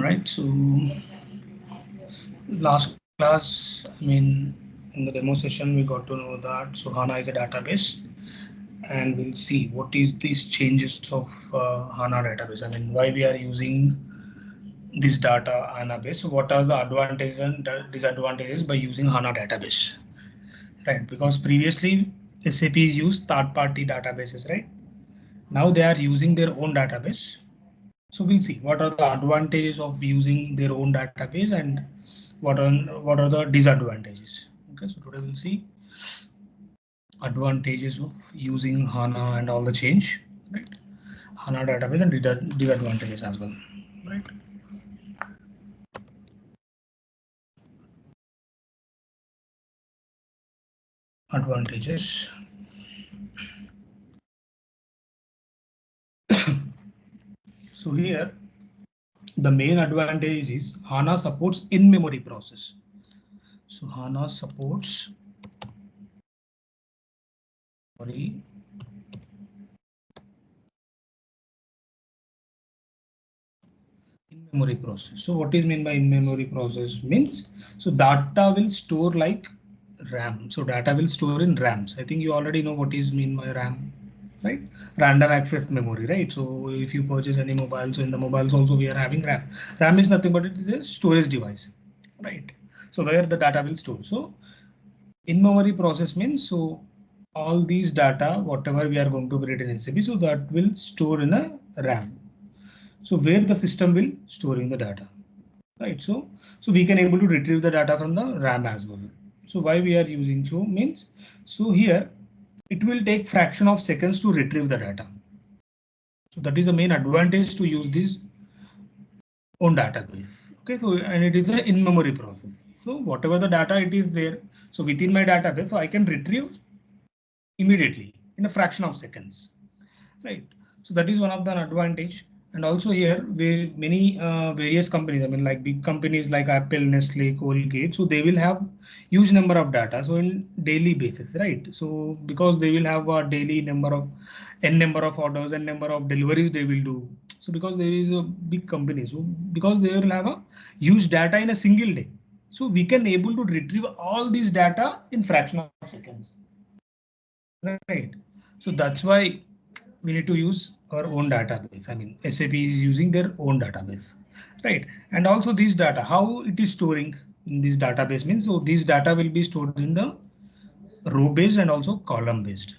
right, so last class, in the demo session, we got to know that HANA is a database, and we'll see what is these changes of HANA database. Why we are using this data HANA base. So what are the advantages and disadvantages by using HANA database, right? Because previously SAP is used third-party databases, right? Now they are using their own database. So we'll see what are the advantages of using their own database and what are the disadvantages. Okay, so today we'll see advantages of using HANA and all the change, right? HANA database and disadvantages as well, right? Advantages. So here, the main advantage is HANA supports in-memory process. So HANA supports in-memory process. So what is meant by in-memory process means, so data will store like RAM. So data will store in RAMs. I think you already know what is mean by RAM, right? Random access memory, right? So if you purchase any mobile, so in the mobiles also we are having RAM. RAM is nothing but it is a storage device, right? So where the data will store. So in-memory process means, so all these data, whatever we are going to create in SAP, so that will store in a RAM. So where the system will storing the data, right? So we can able to retrieve the data from the RAM as well. So why we are using so means, so here it will take fraction of seconds to retrieve the data. So that is the main advantage to use this own database. Okay, so and it is an in-memory process. So whatever the data it is there, so within my database, so I can retrieve immediately in a fraction of seconds, right? So that is one of the advantage. And also here where many various companies, like big companies like Apple, Nestle, Colgate, so they will have huge number of data. So in daily basis, right? So because they will have a daily number of n number of orders and number of deliveries they will do. So because there is a big company, so because they will have a huge data in a single day. So we can able to retrieve all these data in fraction of seconds. Right. So that's why we need to use our own database. SAP is using their own database, right? And also this data, how it is storing in this database means, so this data will be stored in the row based and also column based.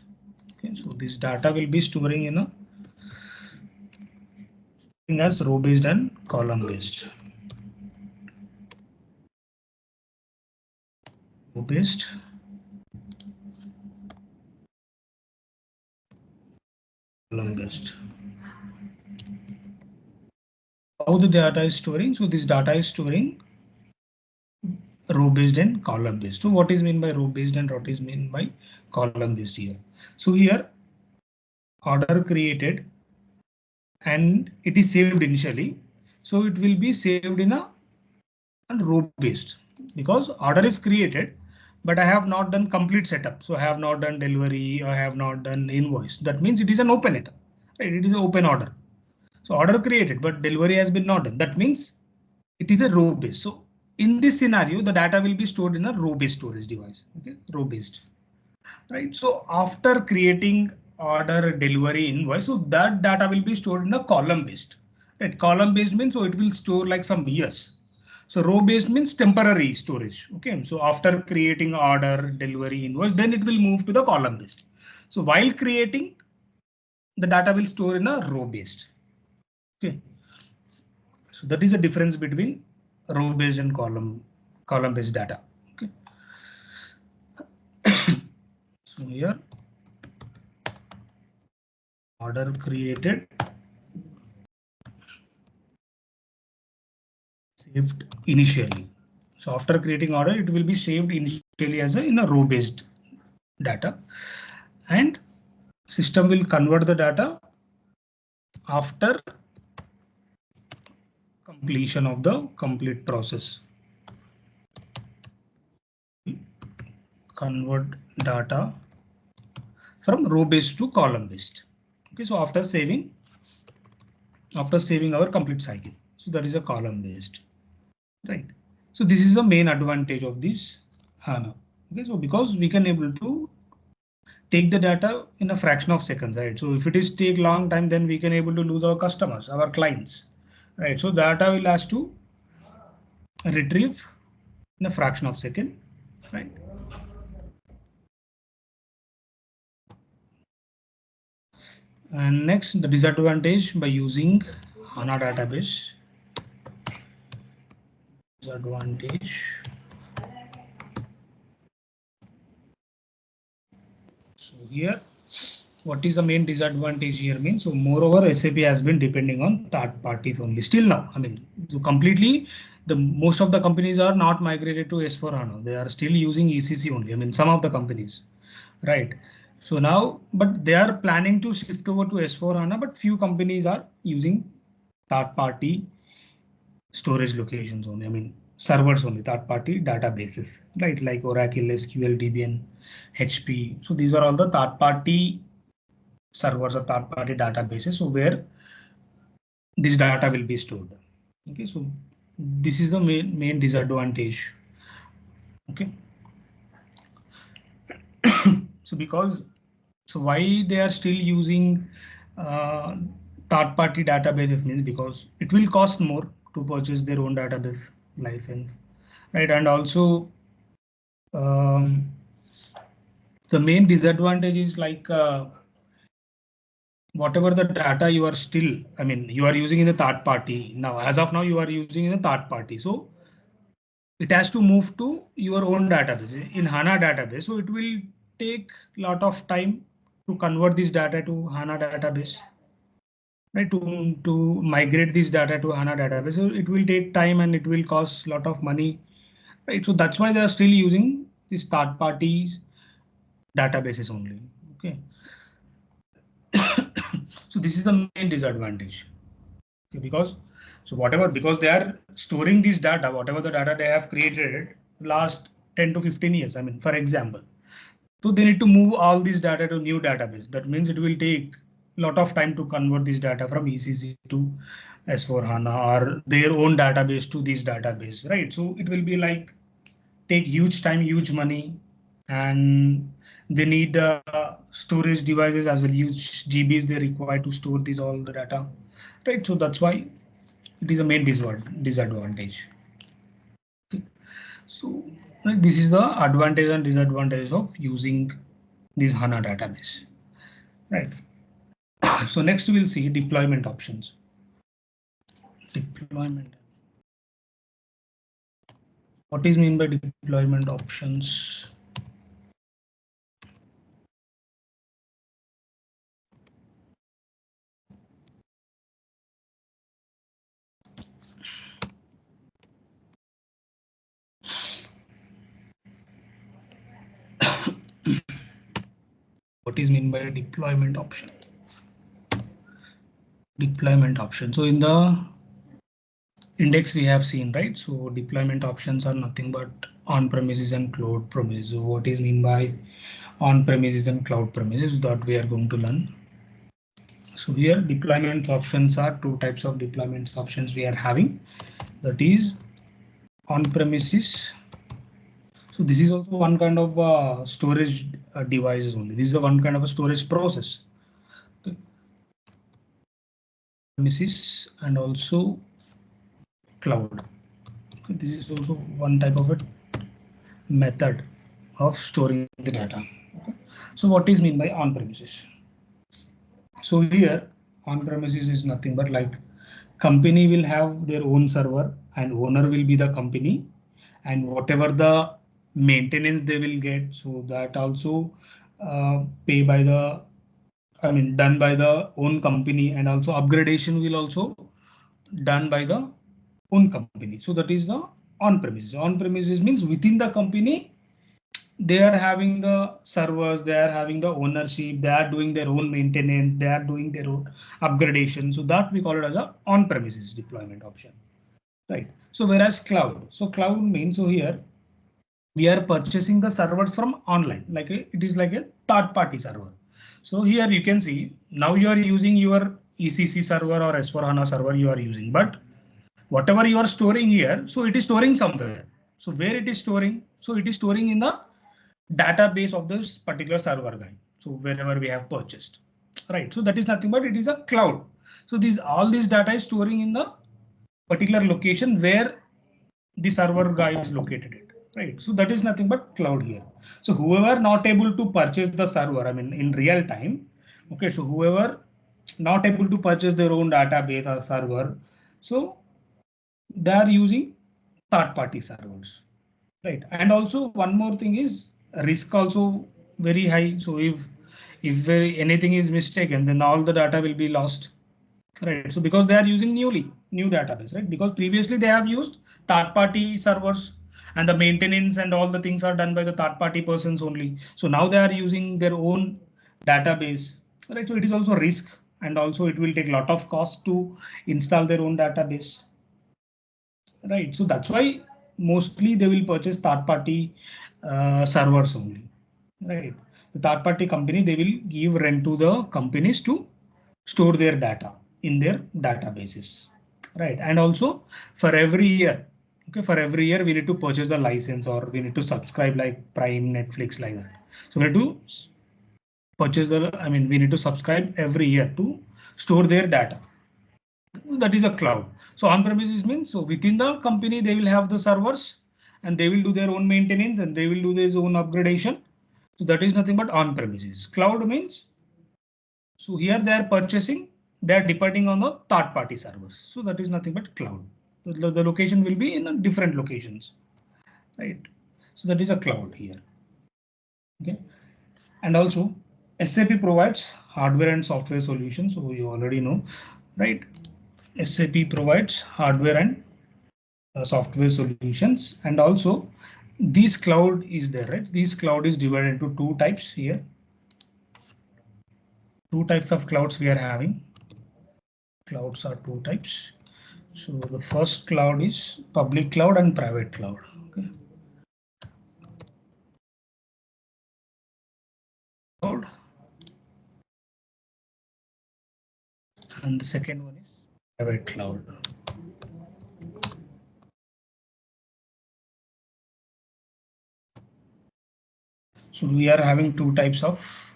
Okay, so this data will be storing in as row based and column based. Row based. Column based. How the data is storing? So this data is storing row based and column based. So what is meant by row based and what is meant by column based here? So here order created and it is saved initially. So it will be saved in a row based because order is created, but I have not done complete setup. So I have not done delivery. I have not done invoice. That means it is an open item, right? It is an open order. So order created, but delivery has been not done. That means it is a row based. So in this scenario, the data will be stored in a row based storage device. Okay, row based, right? So after creating order, delivery, invoice, so that data will be stored in a column based, right? Column based means so it will store like some years. So row based means temporary storage. Okay, so after creating order, delivery, invoice, then it will move to the column based. So while creating, the data will store in a row based. Okay, so that is the difference between row based and column based data. Okay. So here order created, saved initially. So after creating order, it will be saved initially as in a row based data, and system will convert the data after completion of the complete process. Convert data from row based to column based. Okay, so after saving our complete cycle. So that is a column based, right? So this is the main advantage of this HANA. Okay, so because we can able to take the data in a fraction of seconds, right? So if it is take long time, then we can able to lose our customers, our clients, right? So data will has to retrieve in a fraction of second, right? And next, the disadvantage by using HANA database. Disadvantage. So here, what is the main disadvantage here means? So moreover, SAP has been depending on third parties only still now. I mean, so completely, the most of the companies are not migrated to S4HANA. They are still using ECC only. I mean, some of the companies, right? So now, but they are planning to shift over to S4HANA, but few companies are using third party storage locations only. I mean, servers only, third party databases, right? Like Oracle, SQL, DBN, HP. So these are all the third party servers or third party databases. So where this data will be stored. Okay, so this is the main disadvantage. Okay. So because so why they are still using uh, third party databases means because it will cost more to purchase their own database license, right? And also um, the main disadvantage is like whatever the data you are still, I mean, you are using in a third party now. As of now, you are using in a third party, so it has to move to your own database in HANA database. So it will take a lot of time to convert this data to HANA database, right? To migrate this data to HANA database. So it will take time and it will cost a lot of money, right? So that's why they are still using these third parties databases only. Okay. So this is the main disadvantage. Okay, because so whatever, because they are storing this data, whatever the data they have created last 10 to 15 years. I mean, for example, so they need to move all this data to new database. That means it will take a lot of time to convert this data from ECC to S4HANA or their own database to this database, right? So it will be like take huge time, huge money, and they need storage devices as well, huge GBs they require to store this all the data, right? So that's why it is a main disadvantage. So this is the advantage and disadvantage of using this HANA database, right? So next we'll see deployment options. Deployment. What is mean by deployment options? What is mean by a deployment option? Deployment option. So in the index we have seen, right? So deployment options are nothing but on premises and cloud premises. So what is mean by on premises and cloud premises that we are going to learn. So here deployment options are two types of deployment options we are having. That is on premises. So this is also one kind of storage devices only. This is the one kind of a storage process. Okay. Premises and also cloud. Okay. This is also one type of a method of storing the data. Okay. So what is mean by on premises? So here on premises is nothing but like company will have their own server and owner will be the company, and whatever the maintenance they will get, so that also pay by the, I mean done by the own company, and also upgradation will also done by the own company. So that is the on premises. On premises means within the company they are having the servers, they are having the ownership, they are doing their own maintenance, they are doing their own upgradation. So that we call it as a on premises deployment option, right? So whereas cloud, so cloud means, so here we are purchasing the servers from online, like it is like a third party server. So here you can see now you are using your ECC server or S4HANA server you are using, but whatever you are storing here, so it is storing somewhere. So where it is storing? So it is storing in the database of this particular server guy. So wherever we have purchased, right? So that is nothing but it is a cloud. So all this data is storing in the particular location where the server guy is located it, right? So that is nothing but cloud here. So whoever not able to purchase the server, I mean in real time, okay, so whoever not able to purchase their own database or server, so they are using third party servers, right? And also one more thing is risk also very high. So if anything is mistaken, then all the data will be lost. Right, so because they are using new database, right? Because previously they have used third-party servers and the maintenance and all the things are done by the third-party persons only. So now they are using their own database, right? So it is also risk and also it will take a lot of cost to install their own database, right? So that's why mostly they will purchase third-party servers only, right? The third-party company, they will give rent to the companies to store their data in their databases, right? And also for every year, okay, for every year we need to purchase the license or we need to subscribe like Prime, Netflix, like that. So we need to purchase I mean, we need to subscribe every year to store their data. That is a cloud. So on-premises means so within the company they will have the servers and they will do their own maintenance and they will do their own upgradation. So that is nothing but on-premises. Cloud means so here they are purchasing, they are depending on the third party servers. So that is nothing but cloud. The location will be in different locations, right? So that is a cloud here. Okay. And also SAP provides hardware and software solutions. So you already know, right? SAP provides hardware and software solutions. And also this cloud is there, right? This cloud is divided into two types here. Two types of clouds we are having. Clouds are two types. So the first cloud is public cloud and private cloud. Okay. Cloud. And the second one is private cloud. So we are having two types of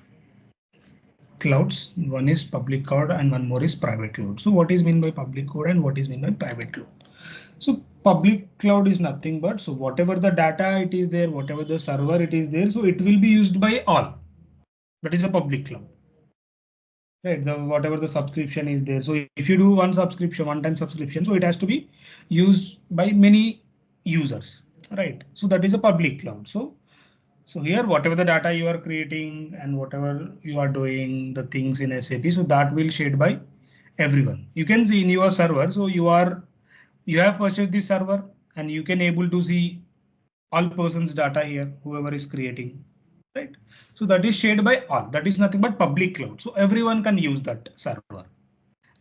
clouds. One is public cloud and one more is private cloud. So what is meant by public cloud and what is meant by private cloud? So public cloud is nothing but so whatever the data it is there, whatever the server it is there, so it will be used by all. That is a public cloud. Right, the whatever the subscription is there. So if you do one subscription, one-time subscription, so it has to be used by many users, right? So that is a public cloud. So here, whatever the data you are creating and whatever you are doing, the things in SAP, so that will shared by everyone. You can see in your server. So you have purchased this server and you can able to see all persons data here, whoever is creating, right? So that is shared by all. That is nothing but public cloud. So everyone can use that server.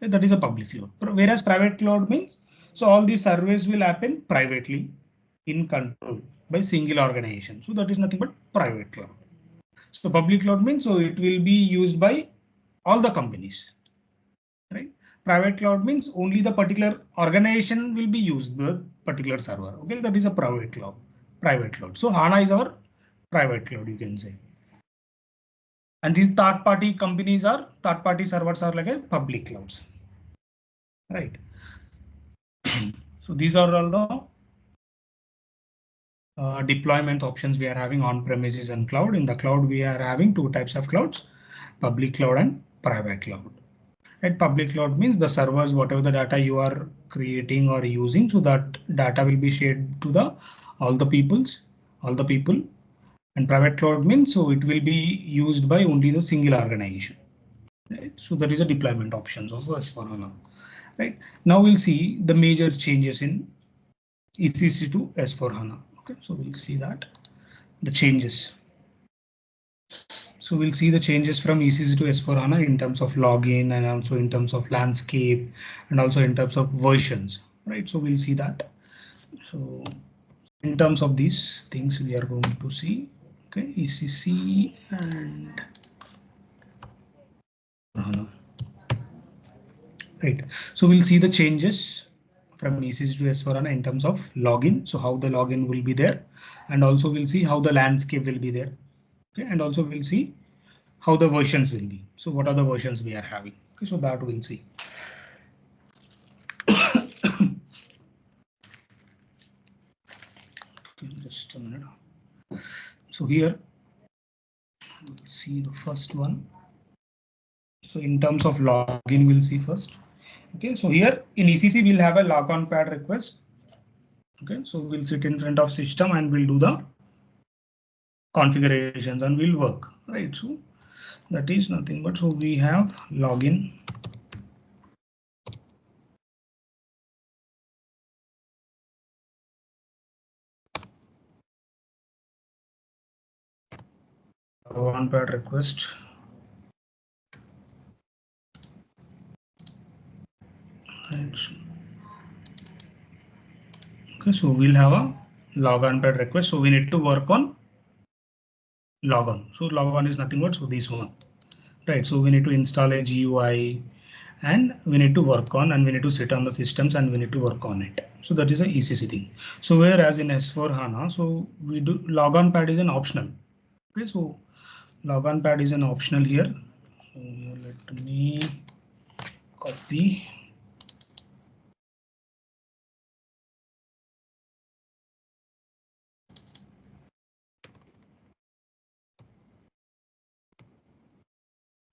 Right? That is a public cloud. Whereas private cloud means so all these surveys will happen privately in control by single organization. So that is nothing but private cloud. So public cloud means so it will be used by all the companies. Right? Private cloud means only the particular organization will be used the particular server. Okay, that is a private cloud. Private cloud. So HANA is our private cloud, you can say. And these third-party companies are third-party servers are like a public clouds, right? So these are all the deployment options we are having on premises and cloud. In the cloud, we are having two types of clouds, public cloud and private cloud. At public cloud means the servers, whatever the data you are creating or using, so that data will be shared to the all the people. And private cloud means so it will be used by only the single organization. Right? So that is a deployment options of S4HANA. Right now we'll see the major changes in ECC to S4HANA. Okay, so we'll see that the changes. So we'll see the changes from ECC to S4HANA in terms of login and also in terms of landscape and also in terms of versions, right? So we'll see that. So in terms of these things we are going to see, okay, ECC and HANA. Right. So we'll see the changes from ECC to S4HANA in terms of login. So how the login will be there, and also we'll see how the landscape will be there. Okay, and also we'll see how the versions will be. So what are the versions we are having? Okay, so that we'll see. Just a minute. So here we'll see the first one. So in terms of login, we'll see first. Okay, so here in ECC we'll have a logon pad request. Okay, so we'll sit in front of system and we'll do the configurations and we'll work, right? So that is nothing but, so we have login. One pad request. Right. Okay, so we'll have a logon pad request. So we need to work on logon. So logon is nothing but, so this one, right? So we need to install a GUI and we need to work on, and we need to sit on the systems and we need to work on it. So that is a ECC thing. So whereas in S4HANA, so we do logon pad is an optional. Okay, so logon pad is an optional here. So let me copy.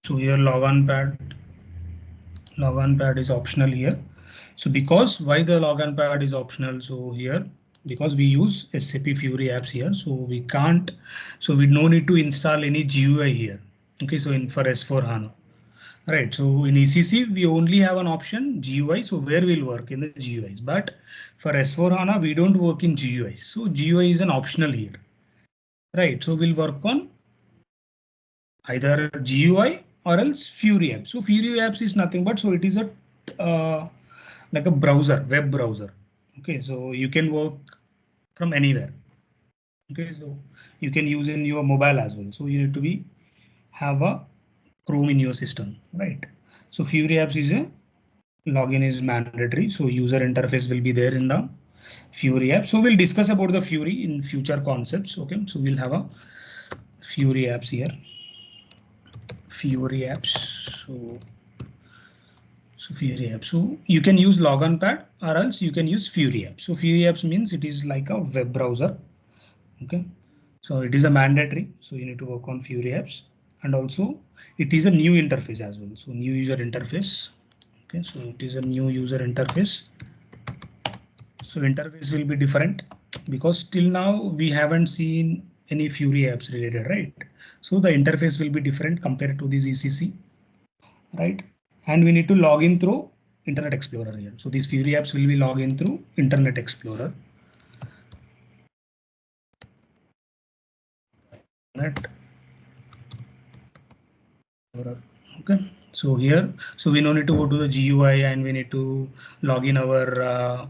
So here logon pad is optional here. So because why the logon pad is optional? So here, because we use SAP Fiori apps here, so we can't, so we no need to install any GUI here. Okay, so in for S4HANA. Right, so in ECC, we only have an option GUI, so where we'll work in the GUIs. But for S4HANA, we don't work in GUIs. So GUI is an optional here. Right, so we'll work on either GUI or else Fury apps. So Fury apps is nothing but, so it is a like a browser, web browser. Okay, so you can work from anywhere. Okay, so you can use in your mobile as well. So you need to be have a Chrome in your system, right? So Fury apps is a login is mandatory. So user interface will be there in the Fury app. So we'll discuss about the Fury in future concepts. Okay, so we'll have a Fury apps here. Fury apps. So Fury app. So you can use logon pad or else you can use Fury app. So Fury apps means it is like a web browser. Okay, so it is a mandatory. So you need to work on Fury apps, and also it is a new interface as well. So new user interface. Okay, so it is a new user interface. So interface will be different because till now we haven't seen any Fury apps related, right? So the interface will be different compared to this ECC, right? And we need to log in through Internet Explorer here. So these Fury apps will be log in through Internet Explorer. Okay, so here, so we no need to go to the GUI and we need to log in our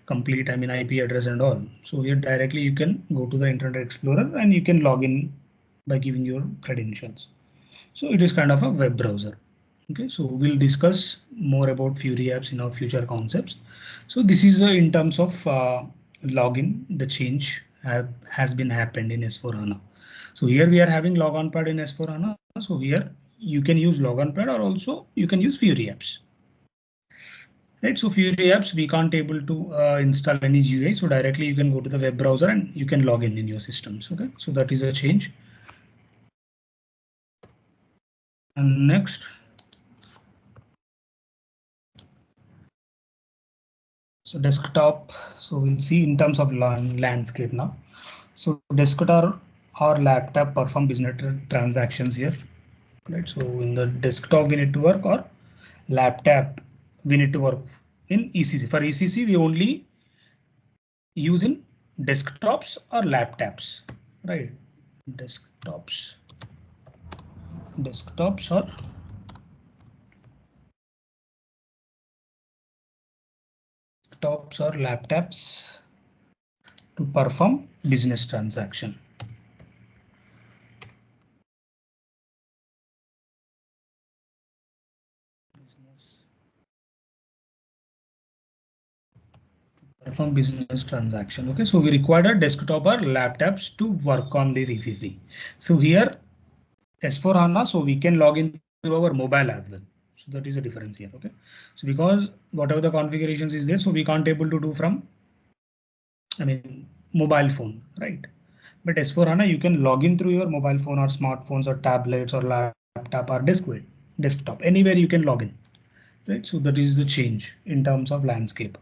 complete, I mean, IP address and all. So here directly you can go to the Internet Explorer and you can log in by giving your credentials. So it is kind of a web browser. Okay, so we'll discuss more about Fury apps in our future concepts. So this is in terms of login, the change has been happened in S4HANA. So here we are having logon pad in S4HANA. So here you can use logon pad or also you can use Fury apps. Right, so Fury apps, we can't able to install any GUI. So directly you can go to the web browser and you can log in your systems. Okay, so that is a change. And next, so desktop. So we'll see in terms of landscape now. So desktop or laptop perform business transactions here. Right, so in the desktop we need to work, or laptop we need to work in ECC. For ECC we only use in desktops or laptops, right? Desktops or laptops to perform business transaction. Perform business transaction. Okay, so we required a desktop or laptops to work on the ECC. So here S4HANA, so we can log in through our mobile as well. So that is the difference here. Okay, so because whatever the configurations is there, so we can't able to do from, I mean, mobile phone, right? But S4HANA, you can log in through your mobile phone or smartphones or tablets or laptop or desktop, anywhere you can log in, right? So that is the change in terms of landscape,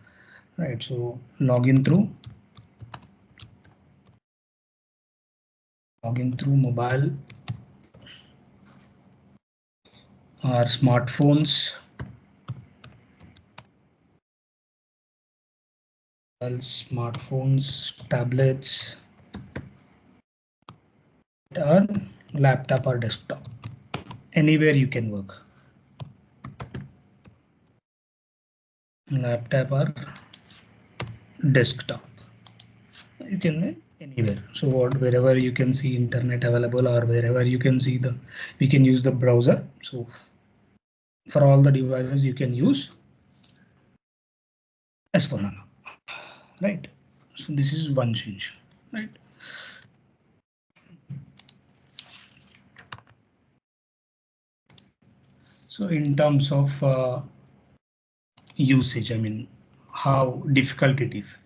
right? So login through mobile or smartphones, tablets, or laptop or desktop. Anywhere you can work. Laptop or desktop. You can anywhere. So wherever you can see internet available or wherever you can see we can use the browser. So for all the devices you can use S4HANA, right? So this is one change, right? So in terms of usage, I mean, how difficult it is,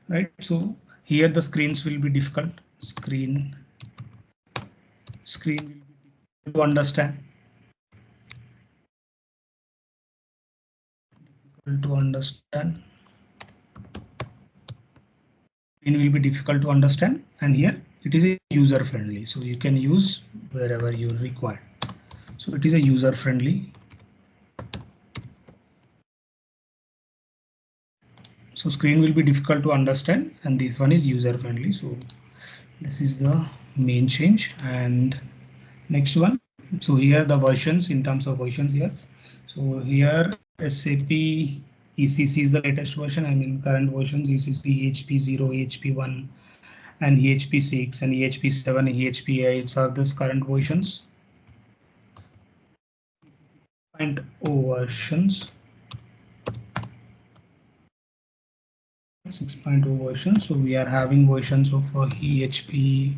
right? So here the screens will be difficult. Screen will be difficult to understand. Screen will be difficult to understand, and here it is a user friendly, so you can use wherever you require. So it is a user friendly. So screen will be difficult to understand, and this one is user friendly. So this is the main change. And next one, so here the versions, in terms of versions here. So here SAP ECC is the latest version. I mean, current versions ECC HP0, HP1, and EHP6 and EHP7, EHP8 are the current versions. 6.0 versions. 6.0 version. So we are having versions of EHP02,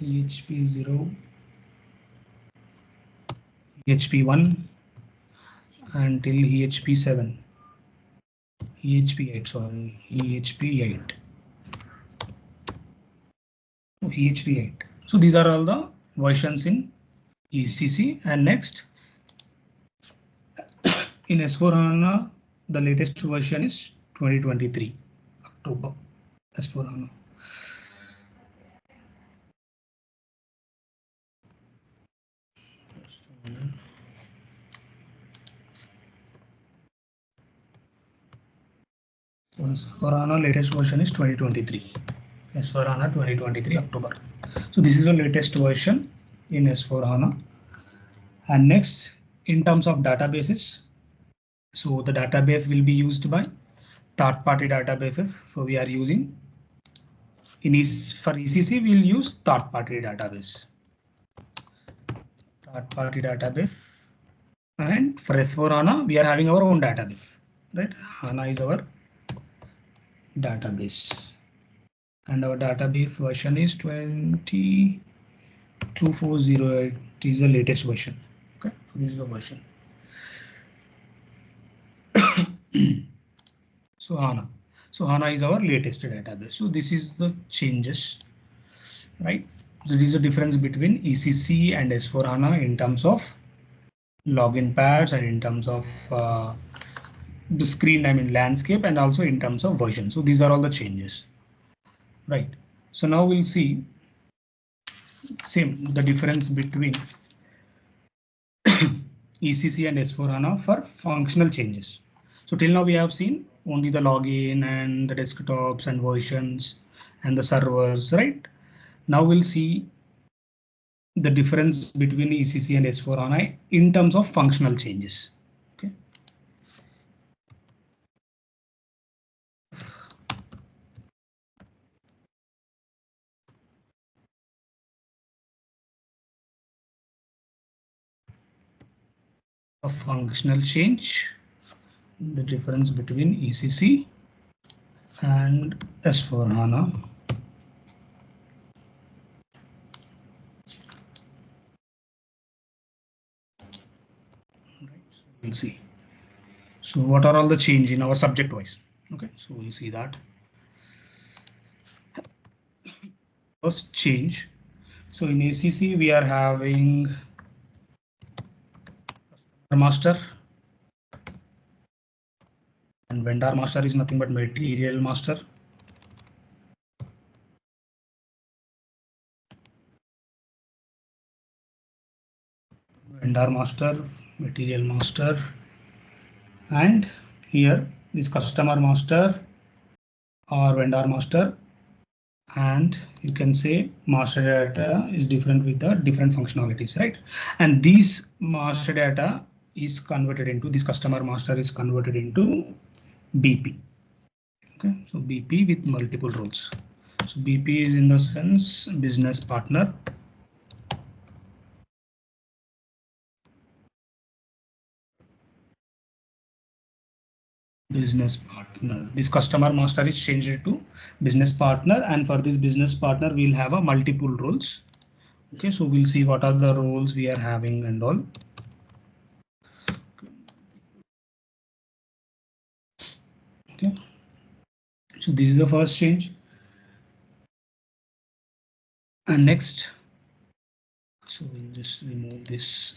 EHP0, EHP1 until EHP7, EHP8, sorry, EHP8. EHP8. So these are all the versions in ECC. And next, in S4HANA, the latest version is 2023, October, S4HANA. So S4HANA latest version is 2023. S4HANA 2023 October. So this is the latest version in S4HANA. And next, in terms of databases, so the database will be used by third-party databases. So we are using for ECC, we'll use third-party database. And for S4HANA, we are having our own database, right? HANA is our database. And our database version is 22408 is the latest version. Okay, so this is the version. So HANA is our latest database. So this is the changes, right? So this is the difference between ECC and S4HANA in terms of login pads and in terms of the screen, I mean landscape, and also in terms of version. So these are all the changes, right? So now we'll see the difference between ECC and S4HANA for functional changes. So till now we have seen only the login and the desktops and versions and the servers, right? Now we'll see the difference between ECC and S4HANA in terms of functional changes. Okay. A functional change the difference between ECC and S4HANA. We'll see. So what are all the change in our subject wise? Okay, so we'll see that. First change. So in ACC we are having master, and vendor master is nothing but material master. Vendor master, material master, and here this customer master or vendor master, and you can say master data is different with the different functionalities, right? And this master data is converted into, this customer master is converted into BP. Okay, so BP with multiple roles. So BP is in the sense business partner. Business partner. This customer master is changed to business partner, and for this business partner we'll have a multiple roles. Okay, so we'll see what are the roles we are having and all. Okay, so this is the first change. And next, so we'll just remove this.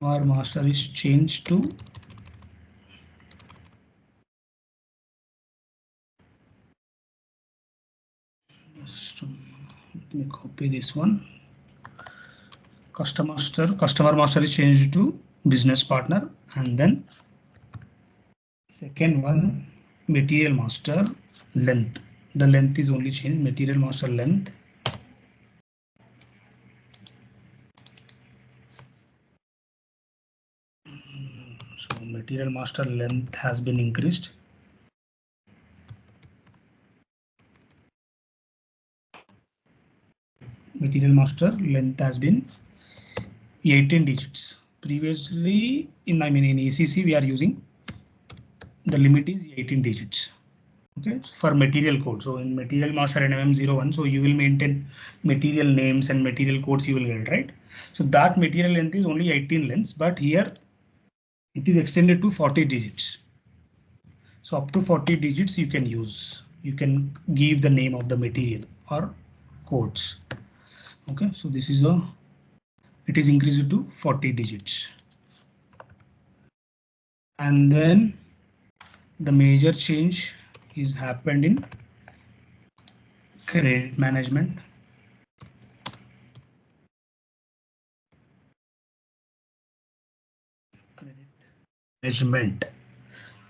Our master is changed to let me copy this one. Customer master is changed to business partner, and then second one, material master length. The length is only changed, material master length. So material master length has been increased. Material master length has been 18 digits. Previously, in ECC, we are using the limit is 18 digits. Okay, for material code. So in material master and MM01, so you will maintain material names and material codes you will get, right? So that material length is only 18 lengths, but here it is extended to 40 digits. So up to 40 digits you can use. You can give the name of the material or codes. Okay, so this is it is increased to 40 digits. And then the major change is happened in credit management.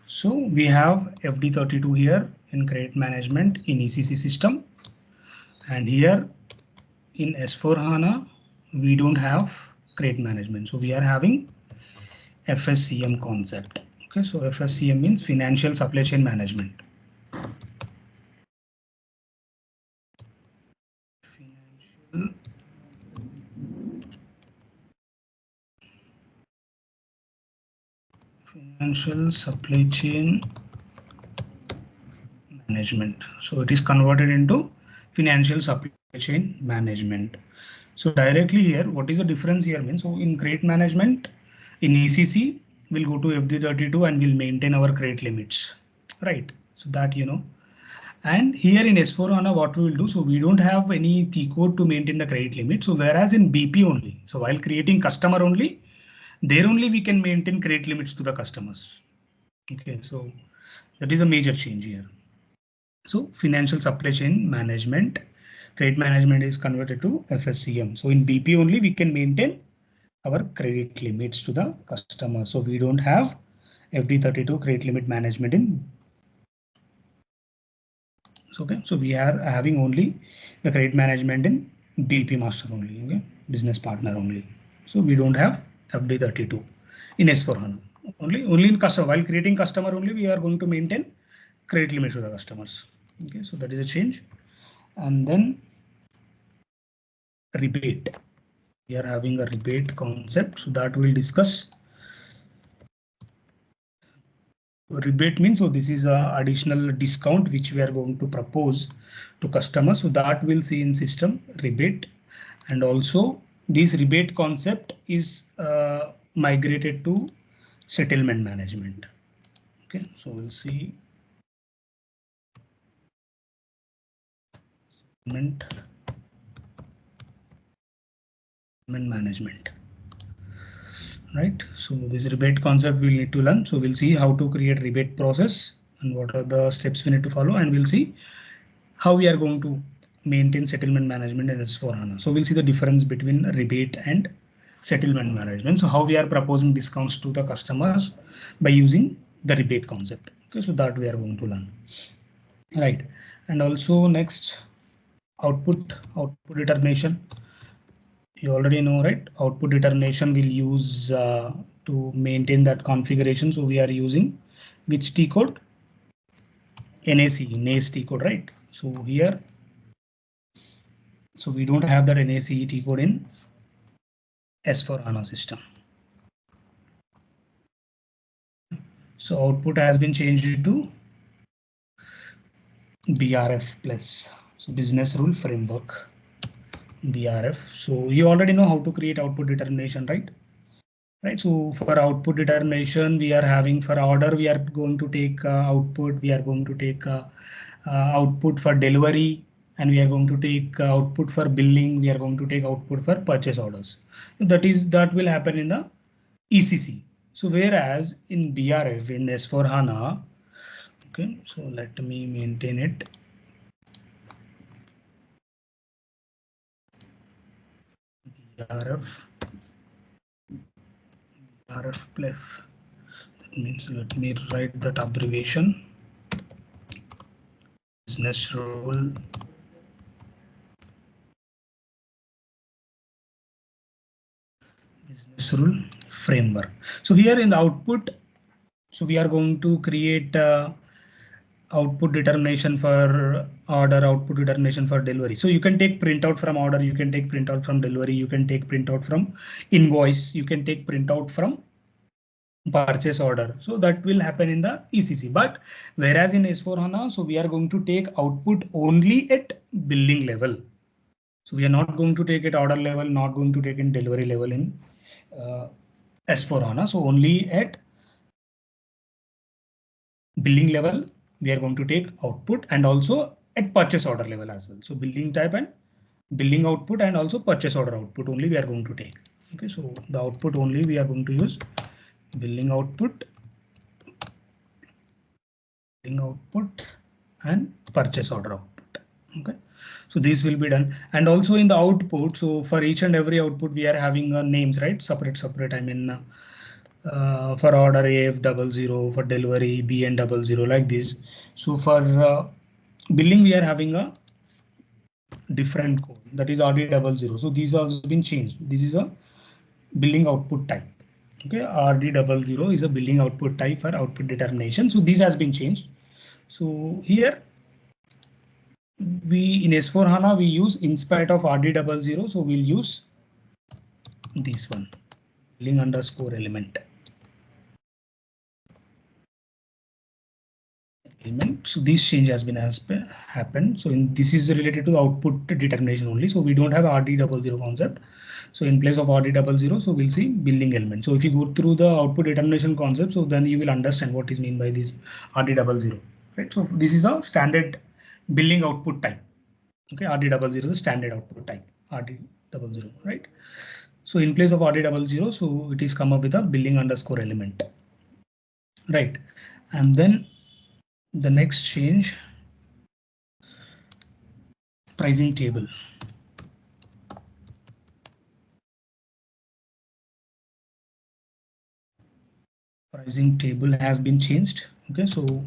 So we have FD32 here in credit management in ECC system, and here in S4HANA we don't have credit management, so we are having FSCM concept. Okay, so FSCM means financial supply chain management. Financial supply chain management. So it is converted into financial supply chain management. So directly here, what is the difference here means? So in credit management, in ECC, we'll go to FD32 and we'll maintain our credit limits, right? So that you know. And here in S4HANA, what we will do, so we don't have any T code to maintain the credit limit. So whereas in BP only, so while creating customer only, there only we can maintain credit limits to the customers. Okay, so that is a major change here. So financial supply chain management, credit management is converted to FSCM. So in BP only we can maintain our credit limits to the customer. So we don't have FD32 credit limit management in. Okay, so we are having only the credit management in BP master only, okay, business partner only. So we don't have FD32 in S4HANA. Only in customer. While creating customer only, we are going to maintain credit limits to the customers. Okay, so that is a change. And then rebate. We are having a rebate concept, so that we'll discuss. Rebate means, so this is a additional discount which we are going to propose to customers, so that we'll see in system rebate. And also this rebate concept is migrated to settlement management. Okay, so we'll see settlement management. Right, so this rebate concept we'll need to learn. So we'll see how to create rebate process and what are the steps we need to follow, and we'll see how we are going to maintain settlement management in S4HANA. So we'll see the difference between rebate and settlement management. So how we are proposing discounts to the customers by using the rebate concept. Okay, so that we are going to learn. Right, and also next, output determination. You already know, right? Output determination will use to maintain that configuration. So we are using which T code? NACE T code, right? So here, so we don't have that NACE T code in S4HANA system. So output has been changed to BRF plus. So business rule framework, BRF. So you already know how to create output determination, right? Right. So for output determination, we are having for order, we are going to take output. We are going to take output for delivery, and we are going to take output for billing. We are going to take output for purchase orders. That will happen in the ECC. So whereas in BRF in S4HANA, okay, so let me maintain it. BRF plus. That means let me write that abbreviation. Business rule framework. So here in the output, so we are going to create output determination for order, output determination for delivery. So you can take printout from order, you can take printout from delivery, you can take printout from invoice, you can take printout from purchase order. So that will happen in the ECC. But whereas in S4HANA, so we are going to take output only at billing level. So we are not going to take it order level, not going to take in delivery level in S4HANA. So only at billing level, we are going to take output, and also at purchase order level as well. So billing type and billing output, and also purchase order output only we are going to take. Okay, so the output only we are going to use billing output, and purchase order output. Okay, so this will be done. And also in the output, so for each and every output we are having names, right? Separate. I mean, for order AF00, for delivery BN00, like this. So for billing we are having a different code, that is RD00. So these have been changed. This is a billing output type. Okay, RD00 is a billing output type for output determination. So this has been changed. So here we in S4HANA we use in spite of RD00. So we'll use this one, billing underscore element. So this change has been happened. So this is related to the output determination only. So we don't have RD00 concept. So in place of RD00, so we'll see billing element. So if you go through the output determination concept, so then you will understand what is mean by this RD00. Right. So this is a standard billing output type. Okay, RD00 is a standard output type. RD00, right? So in place of RD00, so it is come up with a billing underscore element. Right, and then the next change, pricing table. Pricing table has been changed. Okay, so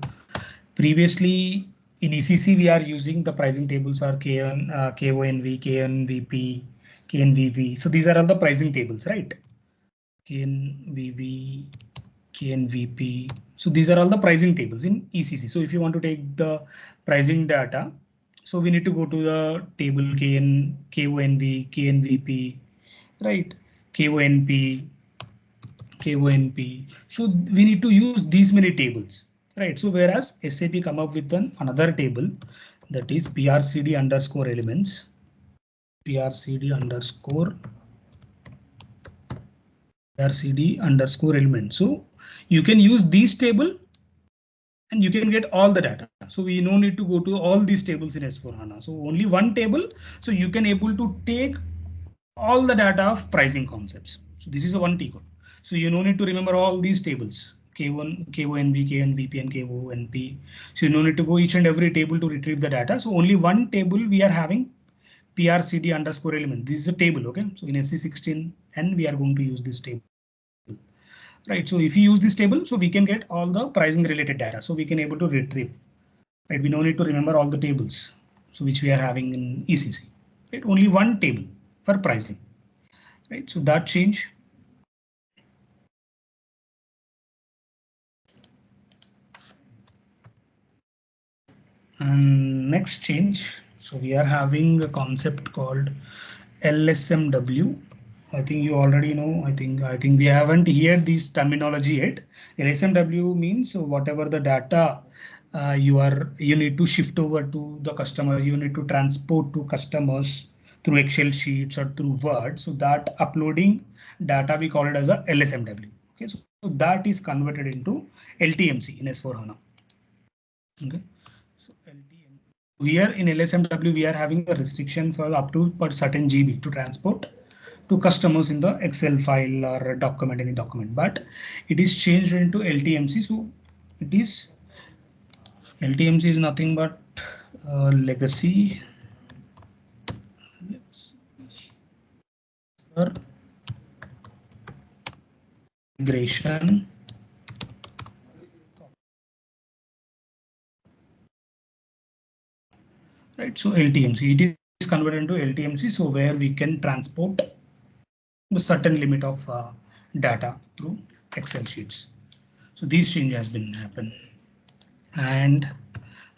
previously in ECC we are using the pricing tables are KONV, KNVP, KNVV. So these are all the pricing tables, right? KNVV, KNVP. So these are all the pricing tables in ECC. So if you want to take the pricing data, so we need to go to the table KONV, KNVP, right? KONP, KONP. So we need to use these many tables, right? So whereas SAP come up with another table that is PRCD underscore elements, PRCD underscore element. So you can use these table and you can get all the data. So we no need to go to all these tables in S4HANA. So only one table. So you can able to take all the data of pricing concepts. So this is a one T code. So you no need to remember all these tables. K1, KONV, KNVP and KONP. So you no need to go each and every table to retrieve the data. So only one table we are having PRCD underscore element. This is a table, okay? So in SC16 and we are going to use this table. Right, so if you use this table, so we can get all the pricing related data. So we can able to retrieve. Right, we no need to remember all the tables, so which we are having in ECC. Right, only one table for pricing. Right, so that change. And next change. So we are having a concept called LSMW. I think you already know. I think we haven't heard this terminology yet. LSMW means whatever the data you need to shift over to the customer. You need to transport to customers through Excel sheets or through Word. So that uploading data we call it as a LSMW. Okay, so that is converted into LTMC in S4HANA. Okay. Here in LSMW, we are having a restriction for up to per certain GB to transport to customers in the Excel file or a document, any document, but it is changed into LTMC. So it is LTMC is nothing but legacy or migration. Right, so LTMC, it is converted into LTMC, so where we can transport a certain limit of data through Excel sheets. So these change has been happened. And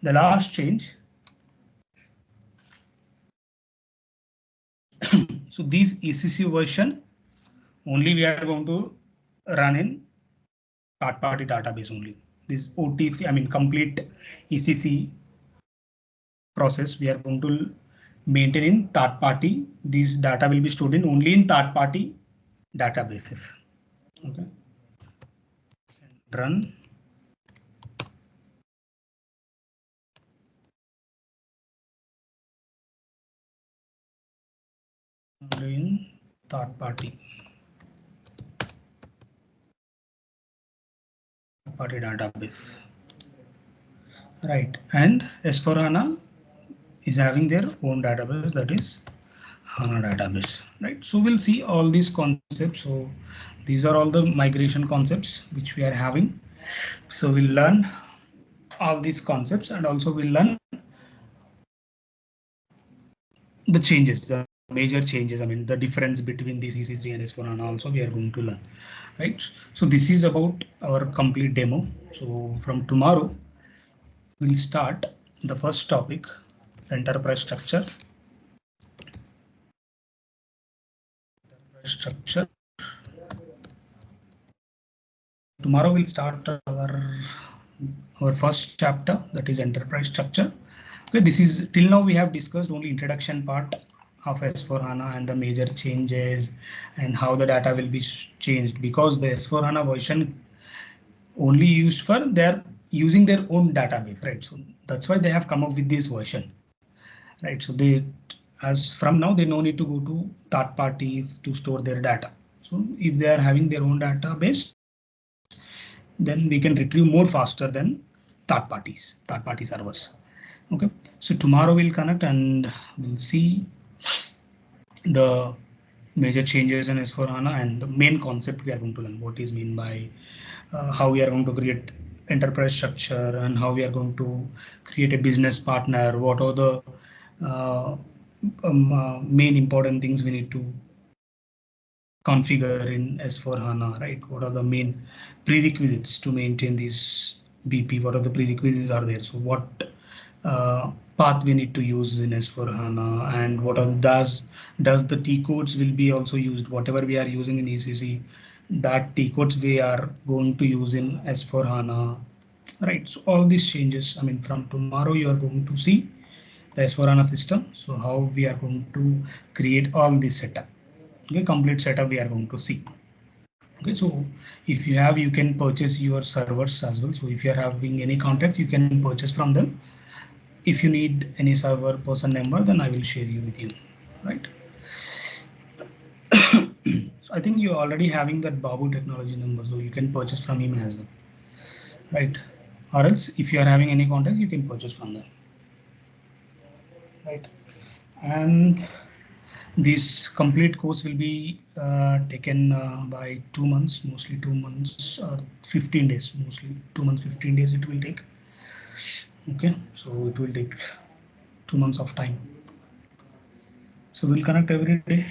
the last change. So this ECC version only we are going to run in third-party database only. This OTC, I mean complete ECC process we are going to maintain in third party. This data will be stored in only in third party databases. Okay. Run. In third party database. Right, and S4HANA is having their own database, that is HANA database, right? So we'll see all these concepts. So these are all the migration concepts which we are having. So we'll learn all these concepts and also we'll learn the changes, the major changes. I mean, the difference between these EC3 and S4HANA also we are going to learn, right? So this is about our complete demo. So from tomorrow, we'll start the first topic, enterprise structure. Tomorrow we'll start our first chapter, that is enterprise structure. Okay, this is till now we have discussed only introduction part of S4HANA and the major changes and how the data will be changed, because the S4HANA version only used for their using their own database, right? So that's why they have come up with this version, right? So they, as from now, they no need to go to third parties to store their data. So if they are having their own database, then we can retrieve more faster than third party servers. Okay, so tomorrow we'll connect and we'll see the major changes in S4HANA and the main concept we are going to learn. What is mean by how we are going to create enterprise structure and how we are going to create a business partner. What are the main important things we need to configure in S4HANA, right? What are the main prerequisites to maintain this BP? What are the prerequisites are there? So what path we need to use in S4HANA, and what are does the T codes will be also used? Whatever we are using in ECC, that T codes we are going to use in S4HANA, right? So all these changes. I mean, from tomorrow you are going to see the S4HANA system. So how we are going to create all this setup. Okay, complete setup we are going to see. Okay, so if you have, you can purchase your servers as well. So if you are having any contacts, you can purchase from them. If you need any server person number, then I will share you with you, right? So I think you're already having that Babu technology number, so you can purchase from him as well, right? Or else if you are having any contacts, you can purchase from them, right? And this complete course will be taken by 2 months, mostly 2 months, 15 days, mostly 2 months, 15 days it will take. Okay, so it will take 2 months of time. So we'll connect every day,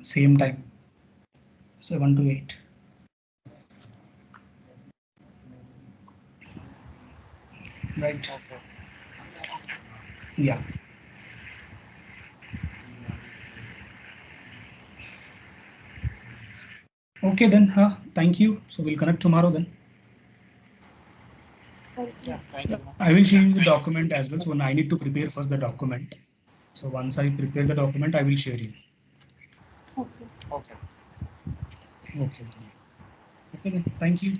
same time, 7 to 8. Right. Yeah. Okay then. Thank you. So we'll connect tomorrow then. Yeah, thank you. I will share you the document as well. So I need to prepare first the document. So once I prepare the document, I will share you. Okay. Okay. Okay. Okay then. Thank you.